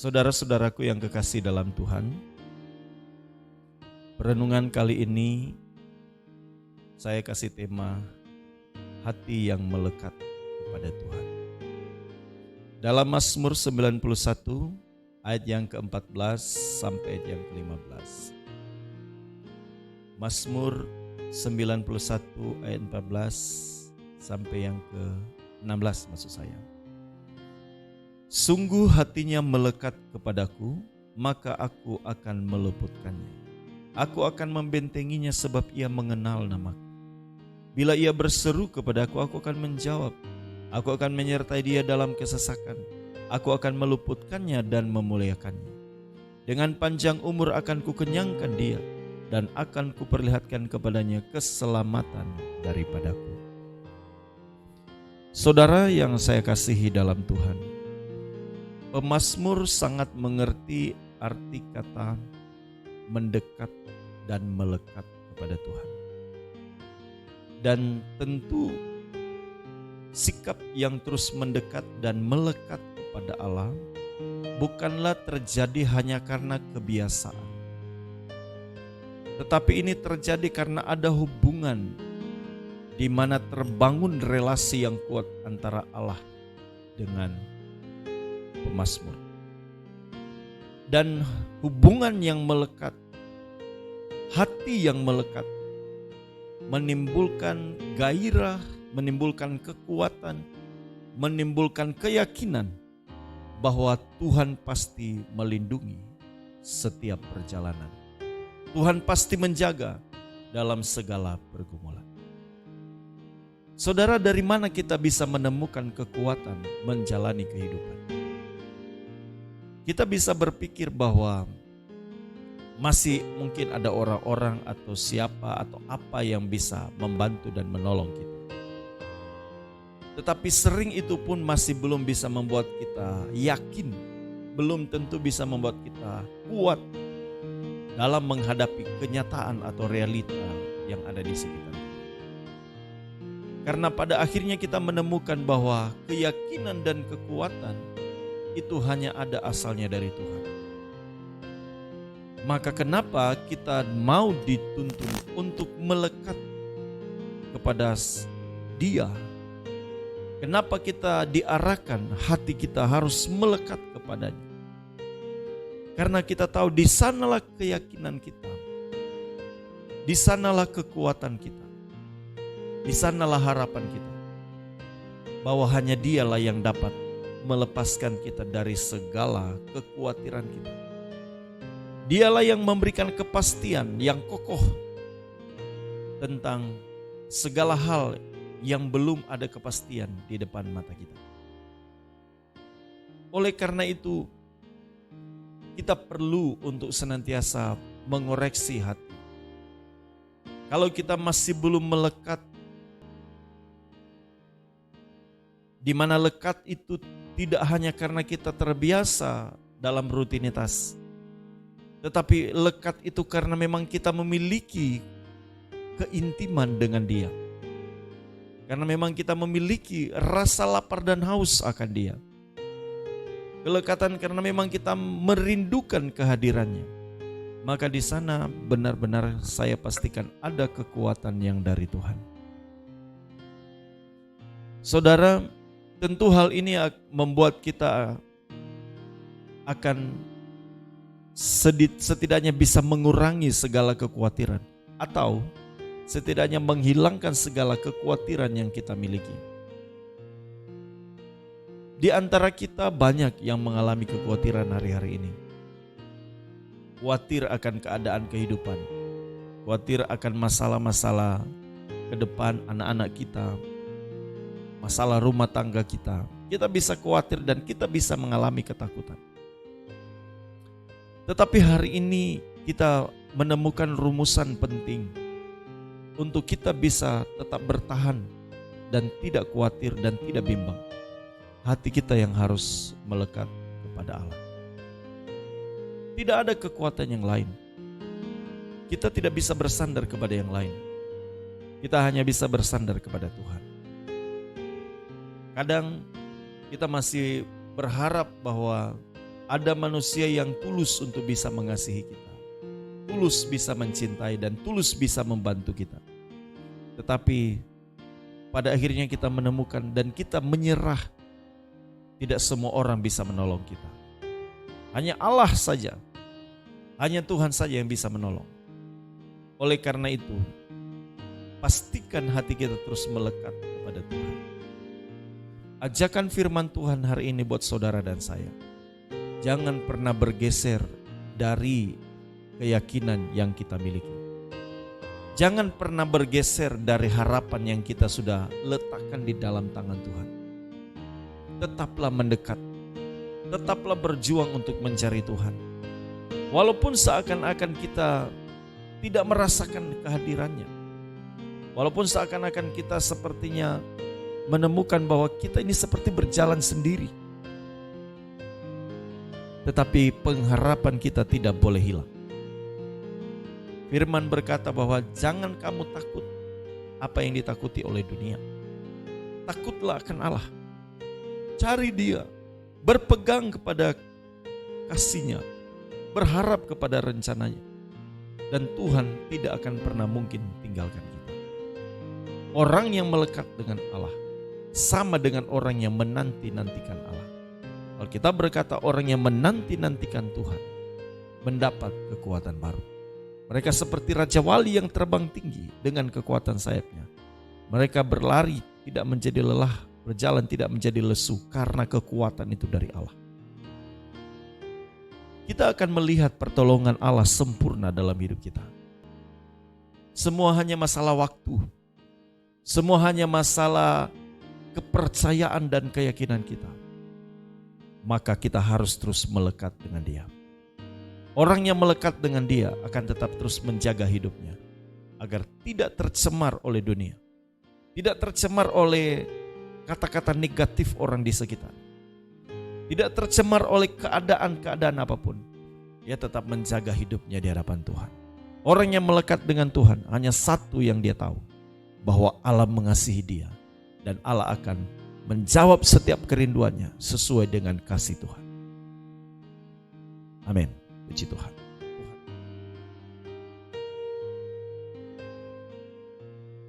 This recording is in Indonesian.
Saudara-saudaraku yang kekasih dalam Tuhan, perenungan kali ini saya kasih tema hati yang melekat kepada Tuhan. Dalam Mazmur 91 ayat yang ke-14 sampai ayat yang ke-15. Mazmur 91 ayat 14 sampai yang ke-16 maksud saya. Sungguh hatinya melekat kepadaku, maka aku akan meluputkannya. Aku akan membentenginya sebab ia mengenal namaku. Bila ia berseru kepadaku, aku akan menjawab. Aku akan menyertai dia dalam kesesakan. Aku akan meluputkannya dan memuliakannya. Dengan panjang umur akan kukenyangkan dia, dan akan kuperlihatkan kepadanya keselamatan daripadaku. Saudara yang saya kasihi dalam Tuhan, pemazmur sangat mengerti arti kata mendekat dan melekat kepada Tuhan. Dan tentu sikap yang terus mendekat dan melekat kepada Allah bukanlah terjadi hanya karena kebiasaan. Tetapi ini terjadi karena ada hubungan di mana terbangun relasi yang kuat antara Allah dengan pemazmur. Dan hubungan yang melekat, hati yang melekat, menimbulkan gairah, menimbulkan kekuatan, menimbulkan keyakinan bahwa Tuhan pasti melindungi setiap perjalanan. Tuhan pasti menjaga dalam segala pergumulan. Saudara, dari mana kita bisa menemukan kekuatan menjalani kehidupan? Kita bisa berpikir bahwa masih mungkin ada orang-orang atau siapa atau apa yang bisa membantu dan menolong kita. Tetapi sering itu pun masih belum bisa membuat kita yakin, belum tentu bisa membuat kita kuat dalam menghadapi kenyataan atau realita yang ada di sekitar kita. Karena pada akhirnya kita menemukan bahwa keyakinan dan kekuatan itu hanya ada asalnya dari Tuhan. Maka kenapa kita mau dituntun untuk melekat kepada Dia? Kenapa kita diarahkan hati kita harus melekat kepadanya? Karena kita tahu di sanalah keyakinan kita, di sanalah kekuatan kita, di sanalah harapan kita, bahwa hanya Dialah yang dapat melepaskan kita dari segala kekhawatiran kita. Dialah yang memberikan kepastian yang kokoh tentang segala hal yang belum ada kepastian di depan mata kita. Oleh karena itu, kita perlu untuk senantiasa mengoreksi hati. Kalau kita masih belum melekat, di mana lekat itu tidak hanya karena kita terbiasa dalam rutinitas, tetapi lekat itu karena memang kita memiliki keintiman dengan Dia. Karena memang kita memiliki rasa lapar dan haus akan Dia. Kelekatan karena memang kita merindukan kehadirannya. Maka di sana benar-benar saya pastikan ada kekuatan yang dari Tuhan. Saudara, tentu hal ini membuat kita akan setidaknya bisa mengurangi segala kekhawatiran atau setidaknya menghilangkan segala kekhawatiran yang kita miliki. Di antara kita banyak yang mengalami kekhawatiran hari-hari ini. Khawatir akan keadaan kehidupan, khawatir akan masalah-masalah ke depan anak-anak kita, masalah rumah tangga kita. Kita bisa khawatir dan kita bisa mengalami ketakutan. Tetapi hari ini kita menemukan rumusan penting untuk kita bisa tetap bertahan dan tidak khawatir dan tidak bimbang. Hati kita yang harus melekat kepada Allah. Tidak ada kekuatan yang lain. Kita tidak bisa bersandar kepada yang lain. Kita hanya bisa bersandar kepada Tuhan. Kadang kita masih berharap bahwa ada manusia yang tulus untuk bisa mengasihi kita, tulus bisa mencintai dan tulus bisa membantu kita. Tetapi pada akhirnya kita menemukan dan kita menyerah. Tidak semua orang bisa menolong kita. Hanya Allah saja, hanya Tuhan saja yang bisa menolong. Oleh karena itu, pastikan hati kita terus melekat kepada Tuhan. Ajakan firman Tuhan hari ini buat saudara dan saya. Jangan pernah bergeser dari keyakinan yang kita miliki. Jangan pernah bergeser dari harapan yang kita sudah letakkan di dalam tangan Tuhan. Tetaplah mendekat, tetaplah berjuang untuk mencari Tuhan. Walaupun seakan-akan kita tidak merasakan kehadirannya, walaupun seakan-akan kita sepertinya menemukan bahwa kita ini seperti berjalan sendiri, tetapi pengharapan kita tidak boleh hilang. Firman berkata bahwa jangan kamu takut apa yang ditakuti oleh dunia. Takutlah akan Allah. Cari Dia, berpegang kepada kasih-Nya, berharap kepada rencana-Nya. Dan Tuhan tidak akan pernah mungkin tinggalkan kita. Orang yang melekat dengan Allah sama dengan orang yang menanti-nantikan Allah. Alkitab berkata orang yang menanti-nantikan Tuhan mendapat kekuatan baru. Mereka seperti raja wali yang terbang tinggi dengan kekuatan sayapnya. Mereka berlari tidak menjadi lelah, berjalan tidak menjadi lesu karena kekuatan itu dari Allah. Kita akan melihat pertolongan Allah sempurna dalam hidup kita. Semua hanya masalah waktu. Semua hanya masalah kepercayaan dan keyakinan kita. Maka kita harus terus melekat dengan Dia. Orang yang melekat dengan Dia akan tetap terus menjaga hidupnya agar tidak tercemar oleh dunia, tidak tercemar oleh kata-kata negatif orang di sekitar, tidak tercemar oleh keadaan-keadaan apapun. Dia tetap menjaga hidupnya di hadapan Tuhan. Orang yang melekat dengan Tuhan hanya satu yang dia tahu, bahwa Allah mengasihi dia dan Allah akan menjawab setiap kerinduannya sesuai dengan kasih Tuhan. Amin. Puji Tuhan.